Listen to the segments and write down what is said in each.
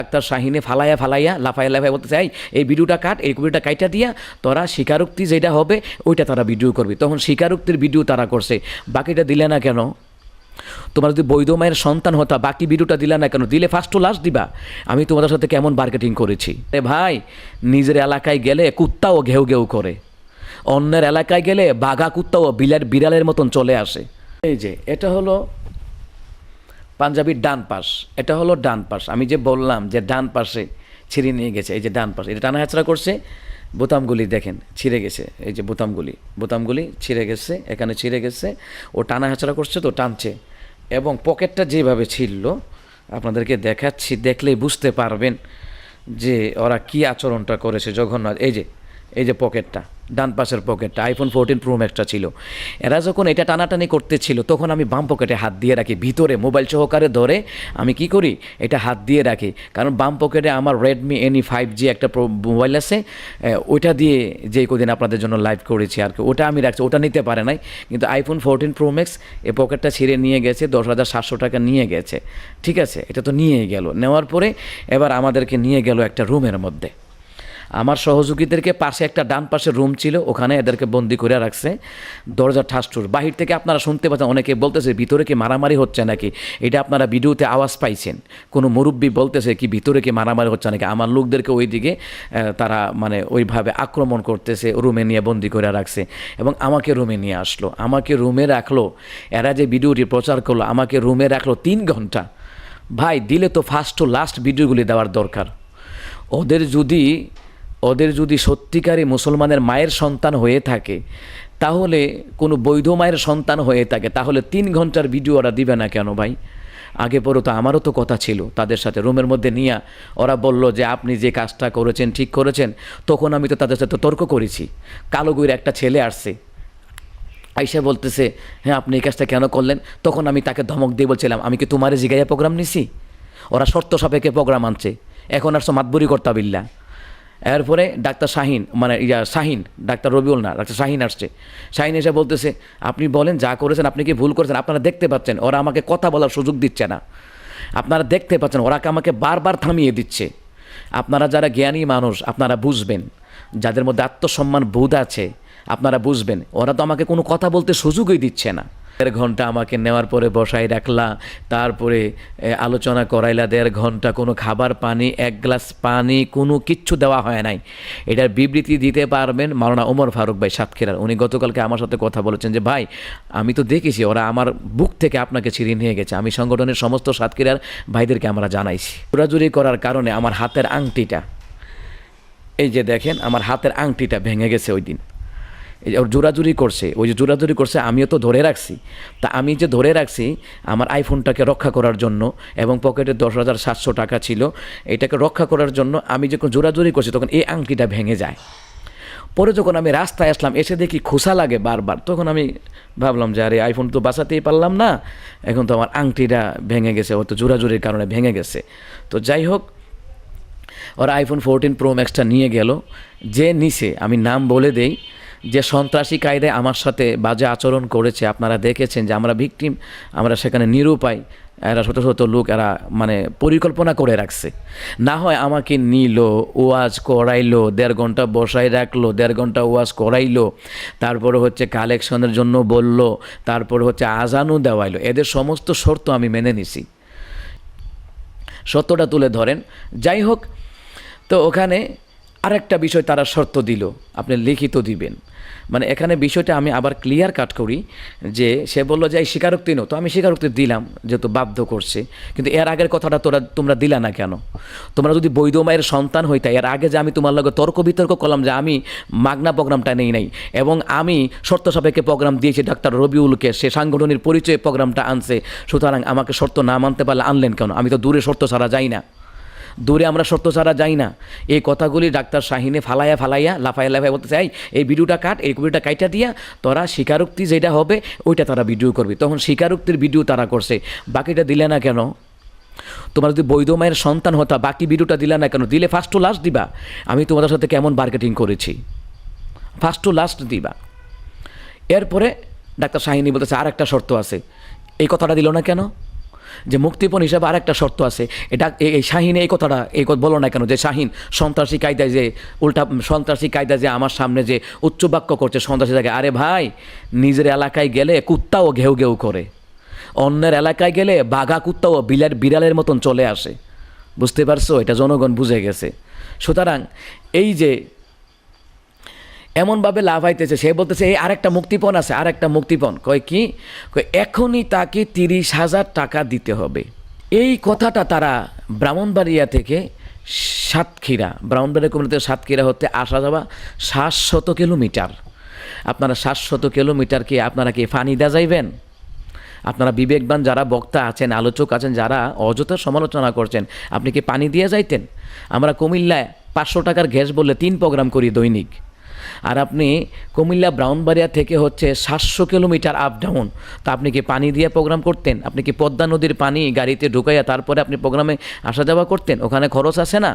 Doctor শাহিনে ফালাইয়া ফালাইয়া লাফাইয়া লাফাইয়া বলতে চাই এই ভিডিওটা কাট, এই ভিডিওটা কাইটা দিয়া তোরা স্বীকারোক্তি যেটা হবে ওইটা তারা ভিডিও করবি। তখন স্বীকারোক্তির ভিডিও তারা করছে, বাকিটা দিলে না কেন? তোমার যদি বৈধ মায়ের সন্তান হতা বাকি ভিডিওটা দিলে না কেন? দিলে ফার্স্ট টু লাস্ট দিবা। আমি তোমাদের সাথে কেমন মার্কেটিং করেছি ভাই। নিজের এলাকায় গেলে কুত্তাও ঘেউ ঘেউ করে, অন্যের এলাকায় গেলে বাঘা কুত্তাও বিড়ালের মতন চলে আসে। এই যে এটা হলো পাঞ্জাবির ডান পাশ, এটা হলো ডান পাশ। আমি যে বললাম যে ডান পাশে ছিঁড়ে নিয়ে গেছে, এই যে ডান পাশে এটা টানা হেঁচড়া করছে, বোতামগুলি দেখেন ছিঁড়ে গেছে, এই যে বোতামগুলি ছিঁড়ে গেছে, এখানে ছিঁড়ে গেছে, ও টানা হেঁচড়া করছে তো টানছে। এবং পকেটটা যেভাবে ছিল আপনাদেরকে দেখাচ্ছি, দেখলেই বুঝতে পারবেন যে ওরা কি আচরণটা করেছে জঘন্য। এই যে পকেটটা, ডান পাশের পকেটটা আইফোন 14 প্রো ম্যাক্সটা ছিল। এরা যখন এটা টানাটানি করতেছিল তখন আমি বাম পকেটে হাত দিয়ে রাখি, ভিতরে মোবাইল সহকারে ধরে আমি কি করি, এটা হাত দিয়ে রাখি। কারণ বাম পকেটে আমার রেডমি NE 5G একটা মোবাইল আছে, ওইটা দিয়ে যে কদিন আপনাদের জন্য লাইভ করেছি আর কি, ওটা আমি রাখছি, ওটা নিতে পারে নাই। কিন্তু আইফোন 14 প্রো ম্যাক্স এই পকেটটা ছিঁড়ে নিয়ে গেছে, 10,700 টাকা নিয়ে গেছে। ঠিক আছে, এটা তো নিয়ে গেল, নেওয়ার পরে এবার আমাদেরকে নিয়ে গেল একটা রুমের মধ্যে। আমার সহযোগীদেরকে পাশে একটা ডান পাশে রুম ছিল, ওখানে এদেরকে বন্দি করে রাখছে, দরজা ঠাসঠুর। বাহির থেকে আপনারা শুনতে পাচ্ছেন, অনেকে বলতেছে ভিতরে কি মারামারি হচ্ছে নাকি, এটা আপনারা ভিডিওতে আওয়াজ পাইছেন। কোনো মুরব্বি বলতেছে কি ভিতরে কি মারামারি হচ্ছে নাকি। আমার লোকদেরকে ওইদিকে তারা মানে ওইভাবে আক্রমণ করতেছে, রুমে নিয়ে বন্দি করে রাখছে এবং আমাকে রুমে নিয়ে আসলো, আমাকে রুমে রাখলো। এরা যে ভিডিওটি প্রচার করলো আমাকে রুমে রাখলো 3 ঘন্টা। ভাই দিলে তো ফার্স্ট টু লাস্ট ভিডিওগুলি দেওয়ার দরকার। ওদের যদি সত্যিকারই মুসলমানের মায়ের সন্তান হয়ে থাকে, তাহলে কোনো বৈধ মায়ের সন্তান হয়ে থাকে, তাহলে 3 ঘন্টার ভিডিও ওরা দিবে না কেন ভাই? আগে পরে তো আমারও তো কথা ছিল তাদের সাথে, রুমের মধ্যে নিয়ে ওরা বলল যে আপনি যে কাজটা করেছেন ঠিক করেছেন। তখন আমি তো তাদের সাথে তর্ক করেছি। কালোগুইয়ের একটা ছেলে আসছে, আইসা বলতেছে হ্যাঁ আপনি এই কাজটা কেন করলেন? তখন আমি তাকে ধমক দিয়ে বলছিলাম আমি কি তোমার জিগাইয়া প্রোগ্রাম নিছি? ওরা শর্ত সাপেক্ষে প্রোগ্রাম আনছে, এখন আর সব মাতবুরি কর্তাবিল্লা। এরপরে ডাক্তার শাহিন, ডাক্তার রবিউল না, ডাক্তার শাহিন আসছে। শাহিন এসে বলতেছে আপনি বলেন যা করেছেন, আপনি কি ভুল করেছেন? আপনারা দেখতে পাচ্ছেন ওরা আমাকে কথা বলার সুযোগ দিচ্ছে না, আপনারা দেখতে পাচ্ছেন ওরা আমাকে বারবার থামিয়ে দিচ্ছে। আপনারা যারা জ্ঞানী মানুষ আপনারা বুঝবেন, যাদের মধ্যে আত্মসম্মান বোধ আছে আপনারা বুঝবেন, ওরা তো আমাকে কোনো কথা বলতে সুযোগই দিচ্ছে না। 1.5 ঘন্টা আমাকে নেওয়ার পরে বসাই রাখলা, তারপরে আলোচনা করাইলা 1.5 ঘন্টা, কোনো খাবার পানি 1 গ্লাস পানি কোনো কিচ্ছু দেওয়া হয় নাই। এটার বিবৃতি দিতে পারবেন মাওলানা ওমর ফারুক ভাই সাতক্ষীরার। উনি গতকালকে আমার সাথে কথা বলেছেন যে ভাই আমি তো দেখেছি ওরা আমার বুক থেকে আপনাকে ছিঁড়ে নিয়ে গেছে। আমি সংগঠনের সমস্ত সাতক্ষীরার ভাইদেরকে আমরা জানাইছি। জোরাজুরি করার কারণে আমার হাতের আংটিটা, এই যে দেখেন আমার হাতের আংটিটা ভেঙে গেছে। ওই দিন ওর জোরাজুরি করছে, ওই যে জোরাজুরি করছে আমিও তো ধরে রাখছি। তা আমি যে ধরে রাখছি আমার আইফোনটাকে রক্ষা করার জন্য, এবং পকেটে 10,700 টাকা ছিল, এটাকে রক্ষা করার জন্য আমি যখন জোরাজুরি করছি তখন এই আংটিটা ভেঙে যায়। পরে যখন আমি রাস্তায় আসলাম, এসে দেখি খোসা লাগে বারবার, তখন আমি ভাবলাম যে আরে আইফোন তো বাঁচাতেই পারলাম না, এখন তো আমার আংটিটা ভেঙে গেছে, ও তো জোরাজুরির কারণে ভেঙে গেছে। তো যাই হোক, ওরা আইফোন 14 প্রো ম্যাক্সটা নিয়ে গেল। যে নিছে আমি নাম বলে দেই, যে সন্ত্রাসী কায়দায় আমার সাথে বাজে আচরণ করেছে, আপনারা দেখেছেন যে আমরা ভিকটিম, আমরা সেখানে নিরুপায়। এরা শত শত লোক এরা মানে পরিকল্পনা করে রাখছে। না হয় আমাকে নিল, ওয়াজ করাইলো, 1.5 ঘন্টা বসাই রাখলো, 1.5 ঘন্টা ওয়াজ করাইলো, তারপরে হচ্ছে কালেকশনের জন্য বলল, তারপরে হচ্ছে আজানও দেওয়াইলো। এদের সমস্ত শর্ত আমি মেনে নিছি, সত্যটা তুলে ধরেন। যাই হোক, তো ওখানে আরেকটা বিষয় তারা শর্ত দিল, আপনি লিখিত দিবেন। মানে এখানে বিষয়টা আমি আবার ক্লিয়ার কাট করি, যে সে বললো যে এই স্বীকারোক্তি নো, তো আমি স্বীকারোক্তি দিলাম যেহেতু বাধ্য করছে। কিন্তু এর আগের কথাটা তোমরা দিলা না কেন? তোমরা যদি বৈধ মায়ের সন্তান হইতা, এর আগে যে আমি তোমার লগে তর্ক বিতর্ক করলাম যে আমি মাগনা প্রোগ্রামটা নেই নাই, এবং আমি শর্ত সাপেক্ষে প্রোগ্রাম দিয়েছি ডাক্তার রবিউলকে, সে সাংগঠনিক পরিচয়ে প্রোগ্রামটা আনছে, সুতরাং আমাকে শর্ত না মানতে পারলে আনলেন কেন? আমি তো দূরে শর্ত ছাড়া যাই না, দূরে আমরা শর্ত ছাড়া যাই না। এই কথাগুলি ডাক্তার শাহিনে ফালাইয়া লাফাইয়া বলতে চাই এই ভিডিওটা কাট, এই ভিডিওটা কাইটা দিয়া তোরা স্বীকারোক্তি যেটা হবে ওইটা তারা ভিডিও করবি। তখন স্বীকারোক্তির ভিডিও তারা করছে, বাকিটা দিলে না কেন? তোমার যদি বৈধ মায়ের সন্তান হতা বাকি ভিডিওটা দিলে না কেন? দিলে ফার্স্ট টু লাস্ট দিবা। আমি তোমাদের সাথে কেমন মার্কেটিং করেছি, ফার্স্ট টু লাস্ট দিবা। এরপরে ডাক্তার শাহিনী বলতেছে আর একটা শর্ত আছে, এই কথাটা দিল না কেন? যে মুক্তিপণ হিসাবে আরেকটা শর্ত আছে, এটা এই শাহিন এই কথাটা বলো না কেন যে শাহিন সন্ত্রাসী কায়দায় যে উল্টা সন্ত্রাসী কায়দায় যে আমার সামনে যে উচ্চবাক্য করছে সন্ত্রাসী জায়গায়। আরে ভাই, নিজের এলাকায় গেলে কুত্তাও ঘেউ ঘেউ করে, অন্যের এলাকায় গেলে বাঘা কুত্তাও বিড়ালের মতন চলে আসে। বুঝতে পারছো? এটা জনগণ বুঝে গেছে। সুতরাং এই যে এমনভাবে লাভ আইতেছে, সে বলতেছে এই আরেকটা মুক্তিপণ আছে, আরেকটা মুক্তিপণ। কয় কি? কয় এখনই তাকে 30,000 টাকা দিতে হবে। এই কথাটা তারা ব্রাহ্মণবাড়িয়া থেকে সাতক্ষীরা, ব্রাহ্মণবাড়িয়া কুমিল্লা থেকে সাতক্ষীরা হতে আসা যাওয়া 700 কিলোমিটার। আপনারা 700 কিলোমিটার কি আপনারা কি ফানি দা যাইবেন? আপনারা বিবেকবান যারা বক্তা আছেন, আলোচক আছেন, যারা অযথা সমালোচনা করছেন, আপনি কি পানি দিয়ে যাইতেন? আমরা কুমিল্লায় 500 টাকার গ্যাস বললে 3 প্রোগ্রাম করি দৈনিক, আর আপনি কুমিল্লা ব্রাহ্মণবাড়িয়া থেকে হচ্ছে 700 কিলোমিটার আপ ডাউন, তা আপনি কি পানি দিয়ে প্রোগ্রাম করতেন? আপনি কি পদ্মা নদীর পানি গাড়িতে ঢুকাইয়া তারপরে আপনি প্রোগ্রামে আসা যাওয়া করতেন? ওখানে খরচ আছে না?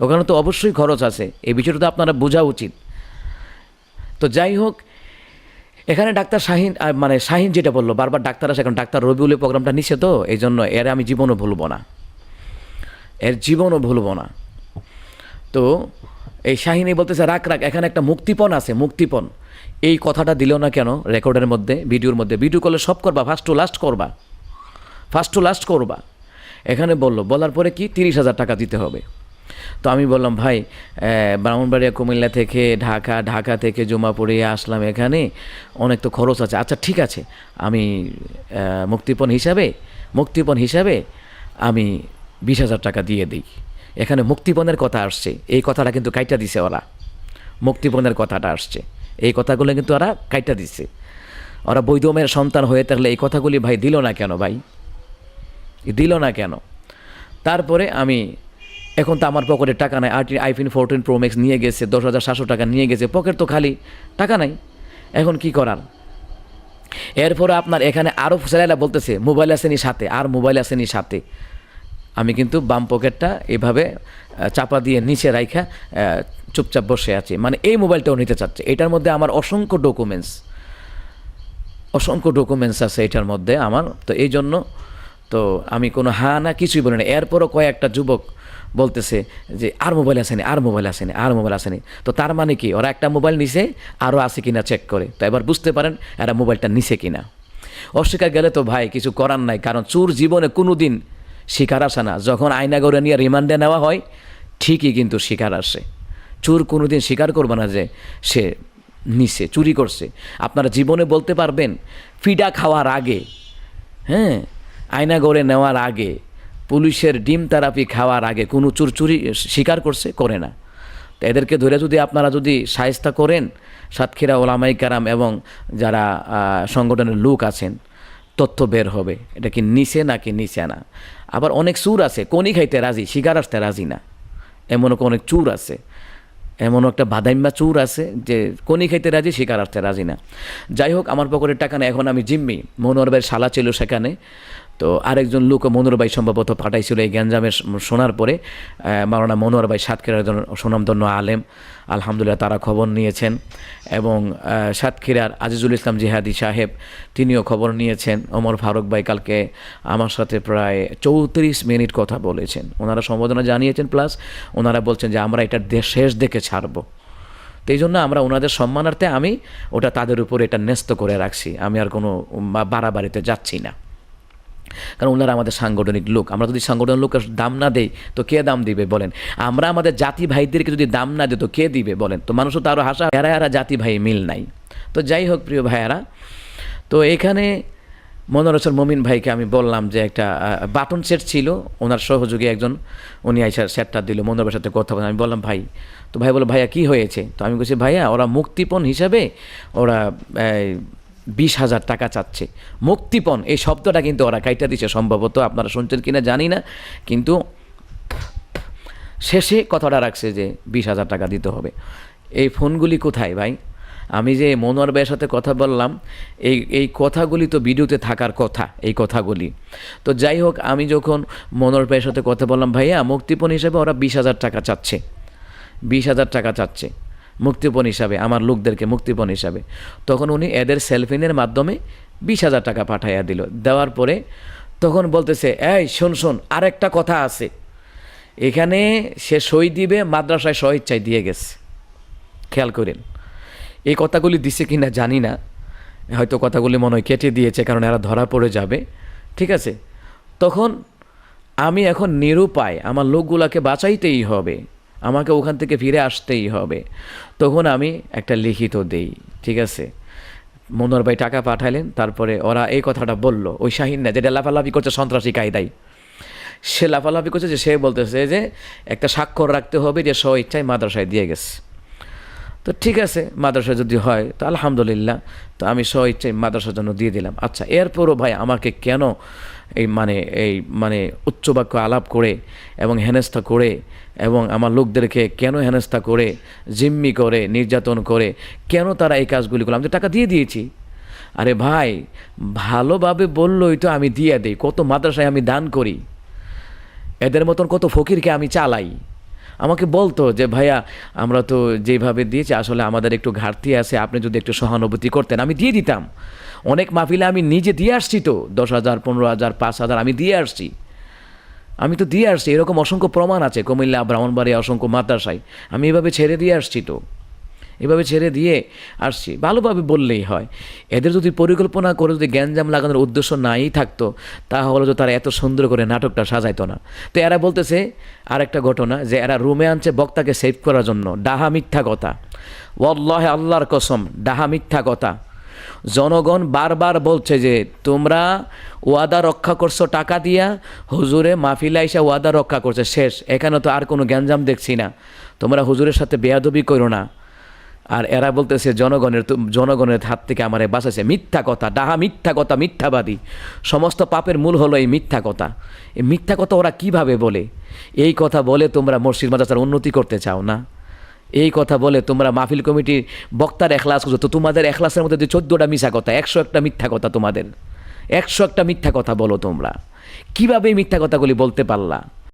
ওখানে তো অবশ্যই খরচ আছে, এই বিষয়টা তো আপনারা বোঝা উচিত। তো যাই হোক, এখানে ডাক্তার শাহিন মানে শাহিন যেটা বললো, বারবার ডাক্তার আসে, এখন ডাক্তার রবিউলের প্রোগ্রামটা নিচ্ছে, তো এই জন্য এর আমি জীবনও ভুলবো না, এর জীবনও ভুলবো না। তো এই শাহিনী বলতেছে রাখ, এখানে একটা মুক্তিপণ আছে, মুক্তিপণ। এই কথাটা দিল না কেন রেকর্ডের মধ্যে, ভিডিওর মধ্যে? ভিডিও করলে সব করবা, ফার্স্ট টু লাস্ট করবা। এখানে বলার পরে কি 30,000 টাকা দিতে হবে। তো আমি বললাম ভাই, ব্রাহ্মণবাড়িয়া কুমিল্লা থেকে ঢাকা থেকে জমা পড়িয়ে আসলাম, এখানে অনেক তো খরচ আছে। আচ্ছা ঠিক আছে, আমি মুক্তিপণ হিসাবে আমি 20,000 টাকা দিয়ে দিই। এখানে মুক্তিপণের কথা আসছে, এই কথাটা কিন্তু কাইটা দিছে ওরা, মুক্তিপণের কথাটা আসছে, এই কথাগুলো কিন্তু ওরা কাইটা দিছে। ওরা বৈধ মেয়ের সন্তান হয়ে থাকলে এই কথাগুলি ভাই দিল না কেন? তারপরে আমি এখন তো আমার পকেটে টাকা নাই, আইফোন 14 প্রো ম্যাক্স নিয়ে গেছে, 10,700 টাকা নিয়ে গেছে, পকেট তো খালি, টাকা নাই, এখন কি করার? এরপরে আপনার এখানে আরও ছেলেরা বলতেছে মোবাইল আসেনি সাথে, আমি কিন্তু বাম পকেটটা এভাবে চাপা দিয়ে নিচে রাইখা চুপচাপ বসে আছি, মানে এই মোবাইলটাও নিতে চাচ্ছে। এটার মধ্যে আমার অসংখ্য ডকুমেন্টস আছে এটার মধ্যে আমার। তো এই জন্য তো আমি কোনো না কিছুই বলি না। এরপরও কয়েকটা যুবক বলতেছে যে আর মোবাইল আসেনি। তো তার মানে কি, ওরা একটা মোবাইল নিছে, আরও আছে কিনা চেক করে। তো এবার বুঝতে পারেন এরা মোবাইলটা নিছে কিনা। অস্বীকার গেলে তো ভাই কিছু করার নাই, কারণ চোর জীবনে কোনো দিন শিকার আসে না। যখন আয়নাগরে নিয়ে রিমান্ডে নেওয়া হয় ঠিকই কিন্তু শিকার আসে। চোর কোনো দিন স্বীকার করবে না যে সে নিছে, চুরি করছে। আপনারা জীবনে বলতে পারবেন ফিডা খাওয়ার আগে, আয়নাগরে নেওয়ার আগে, পুলিশের ডিম থেরাপি খাওয়ার আগে কোনো চোর চুরি স্বীকার করছে? করে না। তো এদেরকে ধরে যদি আপনারা শায়েস্তা করেন, সাতক্ষীরা ওলামাই কেরাম এবং যারা সংগঠনের লোক আছেন, তথ্য বের হবে এটা কি নিছে নাকি নিছে না। আবার অনেক চুর আছে কনি খাইতে রাজি, শিকার আসতে রাজি না, এমনও অনেক চুর আছে, এমনও একটা বাদাইম্বা চুর আছে যে কনি খাইতে রাজি, শিকার আসতে রাজি না। যাই হোক, আমার পকেটের টাকা না, এখন আমি জিম্মি। মনোহর ভাইয়ের শালা ছিল সেখানে, তো আরেকজন লোক মনোহর ভাই সম্ভবত পাঠাইছিল এই গ্যাঞ্জামের শোনার পরে। মাওলানা মনোহর ভাই সাতক্ষীরার একজন সুনামধন্য আলেম, আলহামদুলিল্লাহ তারা খবর নিয়েছেন, এবং সাতক্ষীরার আজিজুল ইসলাম জিহাদি সাহেব তিনিও খবর নিয়েছেন। ওমর ফারুক ভাই কালকে আমার সাথে প্রায় 34 মিনিট কথা বলেছেন, ওনারা সম্বোধনা জানিয়েছেন, প্লাস ওনারা বলছেন যে আমরা এটা শেষ দেখে ছাড়বো। তো এই জন্য আমরা ওনাদের সম্মানার্থে আমি ওটা তাদের উপরে এটা ন্যস্ত করে রাখছি, আমি আর কোনো বাড়াবাড়িতে যাচ্ছি না, কারণ ওনারা আমাদের সাংগঠনিক লোক। আমরা যদি সাংগঠনিক লোকের দাম না দেই তো কে দাম দিবে বলেন? আমরা আমাদের জাতি ভাইদেরকে যদি দাম না দিই তো কে দিবে বলেন? তো মানুষও তো আরও হাসা, এরা জাতি ভাই মিল নাই। তো যাই হোক প্রিয় ভাইয়ারা, তো এখানে মনোহর হোসেন মমিন ভাইকে আমি বললাম যে একটা বাটন সেট ছিল, ওনার সহযোগী একজন, উনি আইসা সেটটা দিল, মনোহর ভাইয়ের সাথে কথা বলে। আমি বললাম ভাই, তো ভাই বলো ভাইয়া কী হয়েছে? তো আমি বলছি ভাইয়া ওরা মুক্তিপণ হিসাবে ওরা 20,000 টাকা চাচ্ছে। মুক্তিপণ এই শব্দটা কিন্তু ওরা কাইটা দিচ্ছে, সম্ভবত আপনারা শুনছেন কিনা জানি না, কিন্তু শেষে কথাটা রাখছে যে 20,000 টাকা দিতে হবে। এই ফোনগুলি কোথায় ভাই? আমি যে মনোয়ার ভাইয়ের সাথে কথা বললাম, এই কথাগুলি তো ভিডিওতে থাকার কথা, এই কথাগুলি। তো যাই হোক, আমি যখন মনোয়ার ভাইয়ের সাথে কথা বললাম, ভাইয়া মুক্তিপণ হিসাবে ওরা 20,000 টাকা চাচ্ছে, 20,000 টাকা চাচ্ছে মুক্তিপণ হিসাবে, আমার লোকদেরকে মুক্তিপণ হিসাবে। তখন উনি এদের সেলফিনের মাধ্যমে 20,000 টাকা পাঠাইয়া দিল। দেওয়ার পরে তখন বলতেছে, এই শোন শোন, আরেকটা কথা আছে, এখানে সে সই দিবে, মাদ্রাসায় স্বইচ্ছায় দিয়ে গেছে। খেয়াল করেন, এই কথাগুলি দিছে কিনা জানি না, হয়তো কথাগুলি মনে হয় কেটে দিয়েছে, কারণ এরা ধরা পড়ে যাবে। ঠিক আছে, তখন আমি এখন নিরুপায়, আমার লোকগুলাকে বাঁচাইতেই হবে, আমাকে ওখান থেকে ফিরে আসতেই হবে। তখন আমি একটা লিখিত দেই। ঠিক আছে, মনোহর ভাই টাকা পাঠালেন, তারপরে ওরা এই কথাটা বলল, ওই শাহিন না যেটা লাফালাফি করছে সন্ত্রাসী কায়দায়, সে লাফালাফি করছে, যে সে বলতেছে যে একটা স্বাক্ষর রাখতে হবে যে স্ব ইচ্ছায় মাদ্রাসায় দিয়ে গেছে। তো ঠিক আছে, মাদ্রাসা যদি হয় তো আলহামদুলিল্লাহ, তো আমি স্ব ইচ্ছায় মাদ্রাসার জন্য দিয়ে দিলাম। আচ্ছা, এরপরও ভাই আমাকে কেন এই উচ্চ বাক্য আলাপ করে এবং হেনস্থা করে এবং আমার লোকদেরকে কেন হেনস্থা করে, জিম্মি করে, নির্যাতন করে, কেন তারা এই কাজগুলি করলো? আমি তো টাকা দিয়ে দিয়েছি। আরে ভাই, ভালোভাবে বললই তো আমি দিয়ে দিই। কত মাদ্রাসায় আমি দান করি, এদের মতন কত ফকিরকে আমি চালাই। আমাকে বলতো যে ভাইয়া, আমরা তো যেভাবে দিয়েছি আসলে আমাদের একটু ঘাটতি আছে, আপনি যদি একটু সহানুভূতি করতেন, আমি দিয়ে দিতাম। অনেক মাহফিলে আমি নিজে দিয়ে আসছি, তো 10,000, 15,000, 5,000 আমি দিয়ে আসছি। আমি তো দিয়ে আসছি, এরকম অসংখ্য প্রমাণ আছে কুমিল্লা, ব্রাহ্মণবাড়িয়া, অসংখ্য মাদ্রাসায় আমি এভাবে ছেড়ে দিয়ে আসছি। তো এভাবে ছেড়ে দিয়ে আসছি, ভালোভাবে বললেই হয়। এদের যদি পরিকল্পনা করে যদি গ্যাঞ্জাম লাগানোর উদ্দেশ্য নাই থাকতো, তাহলে তো তারা এত সুন্দর করে নাটকটা সাজাইতো না। তো এরা বলতেছে আরেকটা ঘটনা, যে এরা রুমে আনছে বক্তাকে সেভ করার জন্য। ডাহা মিথ্যা কথা, ওয়াল্লাহি আল্লাহর কসম, ডাহা মিথ্যা কথা। জনগণ বারবার বলছে যে তোমরা ওয়াদা রক্ষা করছো টাকা দিয়া, হুজুরে মাহফিলে এসে ওয়াদা রক্ষা করছে, শেষ, এখানে তো আর কোনো গ্যাঞ্জাম দেখছি না, তোমরা হুজুরের সাথে বেয়াদবি করো না। আর এরা বলতেছে জনগণের হাত থেকে আমারে বাঁচাইছে। মিথ্যা কথা, ডাহা মিথ্যা কথা, মিথ্যাবাদী। সমস্ত পাপের মূল হলো এই মিথ্যা কথা। এই মিথ্যা কথা ওরা কিভাবে বলে? এই কথা বলে তোমরা মসজিদ মাদ্রাসার উন্নতি করতে চাও না? এই কথা বলে তোমরা মাহফিল কমিটির বক্তার এখলাস করছো, তো তোমাদের এখলাসের মধ্যে 14টা মিথ্যা কথা, 101টা মিথ্যা কথা, তোমাদের 101টা মিথ্যা কথা বলো তোমরা। কীভাবে এই মিথ্যা কথাগুলি বলতে পারলা?